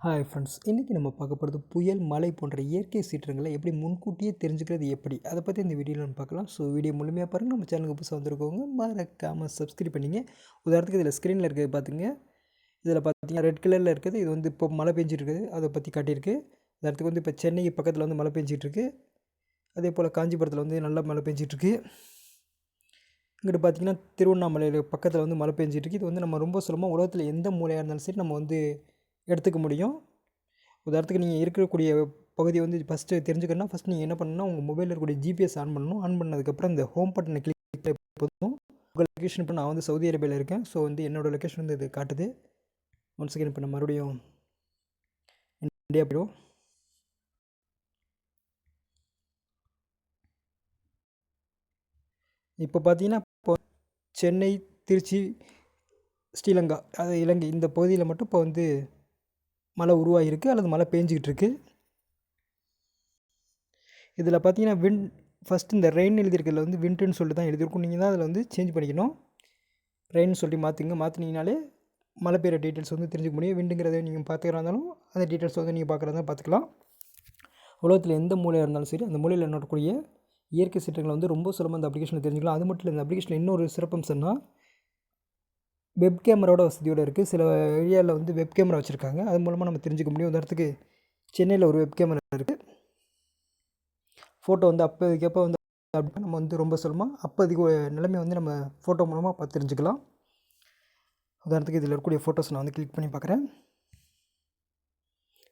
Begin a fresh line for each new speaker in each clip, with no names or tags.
Hi friends, இன்றைக்கி நம்ம பார்க்க போகிறது புயல், மழை போன்ற இயற்கை சீற்றங்களை எப்படி முன்கூட்டியே தெரிஞ்சுக்கிறது எப்படி, அதை பற்றி இந்த வீடியோவில் நம்ம பார்க்கலாம். ஸோ வீடியோ முழுமையாக பாருங்கள். நம்ம சேனலுக்கு புதுசாக வந்திருக்கவங்க மறக்காமல் சப்ஸ்கிரைப் பண்ணிங்க. உதாரணத்துக்கு இதில் ஸ்க்ரீனில் இருக்கிறது பார்த்துங்க. இதில் பார்த்தீங்கன்னா ரெட் கலரில் இருக்குது. இது வந்து இப்போ மழை பெஞ்சிட்டு இருக்குது, அதை பற்றி காட்டியிருக்கு. உதாரணத்துக்கு வந்து இப்போ சென்னை பக்கத்தில் வந்து மழை பெஞ்சிட்டு இருக்குது. அதே போல் காஞ்சிபுரத்தில் வந்து நல்லா மழை பெஞ்சிட்ருக்கு. இங்கிட்டு பார்த்திங்கன்னா திருவண்ணாமலையில் பக்கத்தில் வந்து மழை பெஞ்சிட்ருக்கு. இது வந்து நம்ம ரொம்ப சுலபமாக உலகத்தில் எந்த மூலையாக இருந்தாலும் சரி நம்ம வந்து எடுத்துக்க முடியும். உதாரணத்துக்கு நீங்கள் இருக்கக்கூடிய பகுதியை வந்து ஃபஸ்ட்டு தெரிஞ்சுக்கணும்னா ஃபஸ்ட் நீங்கள் என்ன பண்ணணும்னா உங்கள் மொபைலில் இருக்கக்கூடிய ஜிபிஎஸ் ஆன் பண்ணணும். ஆன் பண்ணதுக்கப்புறம் இந்த ஹோம் பட்டனை கிளிக் போதும். உங்கள் லொக்கேஷன் இப்போ நான் வந்து சவுதி அரேபியாவில் இருக்கேன். ஸோ வந்து என்னோடய லொக்கேஷன் வந்து இது காட்டுது. ஒன் செகண்ட், இப்போ நான் மறுபடியும் இந்தியா போய்டும். இப்போ பார்த்தீங்கன்னா இப்போ சென்னை, திருச்சி, ஸ்ரீலங்கா, அது இலங்கை இந்த பகுதியில் மட்டும் இப்போ வந்து மழை உருவாகிருக்கு அல்லது மழை பேஞ்சிக்கிட்டு இருக்குது. இதில் பார்த்தீங்கன்னா ஃபஸ்ட்டு இந்த ரெயின் எழுதியிருக்கிறதுல வந்து விண்ட்டுன்னு சொல்லிட்டு தான் எழுதியிருக்கும். நீங்கள் தான் அதில் வந்து சேஞ்ச் பண்ணிக்கணும். ரெயின் சொல்லி மாற்றினீங்கனாலே மழை பெய்கிற டீட்டெயில்ஸ் வந்து தெரிஞ்சுக்க முடியும். விண்டுங்கிறத நீங்கள் பார்த்துக்கிறா இருந்தாலும் அந்த டீட்டெயில்ஸ் வந்து நீங்கள் பார்க்குறதா பார்த்துக்கலாம். உலகத்தில் எந்த மூலையாக இருந்தாலும் சரி அந்த மூலையில் நடக்கக்கூடிய இயற்கை சீற்றங்களை வந்து ரொம்ப சுலபமாக அந்த அப்ளிகேஷனில் தெரிஞ்சுக்கலாம். அது மட்டும் இல்லை, இந்த அப்ளிகேஷனில் இன்னொரு சிறப்பம்சம்னா வெப் கேமராவோட வசதியோடு இருக்குது. சில ஏரியாவில் வந்து வெப் கேமரா வச்சுருக்காங்க. அது மூலமாக நம்ம தெரிஞ்சுக்க முடியும். உதாரணத்துக்கு சென்னையில் ஒரு வெப் கேமரா இருக்குது. ஃபோட்டோ வந்து அப்போதைக்கப்போ வந்து அப்படின்னா நம்ம வந்து ரொம்ப சுலபமாக அப்போதைக்கு நிலைமை வந்து நம்ம ஃபோட்டோ மூலமாக பார்த்து தெரிஞ்சுக்கலாம். உதாரணத்துக்கு இதில் இருக்கக்கூடிய ஃபோட்டோஸ் நான் வந்து கிளிக் பண்ணி பார்க்குறேன்.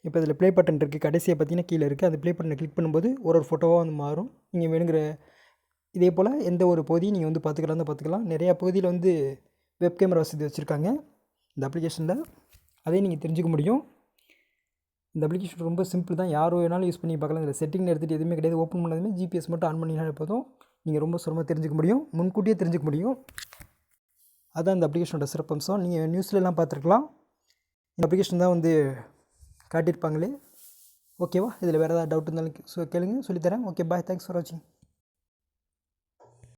இப்போ இதில் ப்ளே பட்டன் இருக்குது. கடைசியாக பார்த்தீங்கன்னா கீழே இருக்குது. அந்த ப்ளே பட்டனை கிளிக் பண்ணும்போது ஒரு ஃபோட்டோவாக வந்து மாறும். நீங்கள் வேணுங்கிற இதே போல் எந்த ஒரு பகுதியும் நீங்கள் வந்து பார்த்துக்கலாம். நிறையா பகுதியில் வந்து வெப் கேமரா வசதி வச்சுருக்காங்க இந்த அப்ளிகேஷனில். அதையும் நீங்கள் தெரிஞ்சுக்க முடியும். இந்த அப்ளிகேஷன் ரொம்ப சிம்பிள் தான், யார் வேணாலும் யூஸ் பண்ணி பார்க்கலாம். இதில் செட்டிங் எடுத்துகிட்டு எதுவுமே கிடையாது. ஓப்பன் பண்ணதுமே ஜிபிஎஸ் மட்டும் ஆன் பண்ணினாலே போதும். நீங்கள் ரொம்ப சுலபமாக தெரிஞ்சுக்க முடியும், முன்கூட்டியே தெரிஞ்சுக்க முடியும். அதுதான் இந்த அப்ளிகேஷனோட சிறப்பம்சம். நீங்கள் நியூஸ்லலாம் பார்த்துருக்கலாம். இந்த அப்ளிகேஷன் தான் வந்து காட்டியிருப்பாங்களே. ஓகேவா? இதில் வேறு ஏதாவது டவுட் இருந்தாலும் கேளுங்க, சொல்லித்தரேன். ஓகே, பாய், தேங்க்ஸ் ஃபார் வாட்சிங்.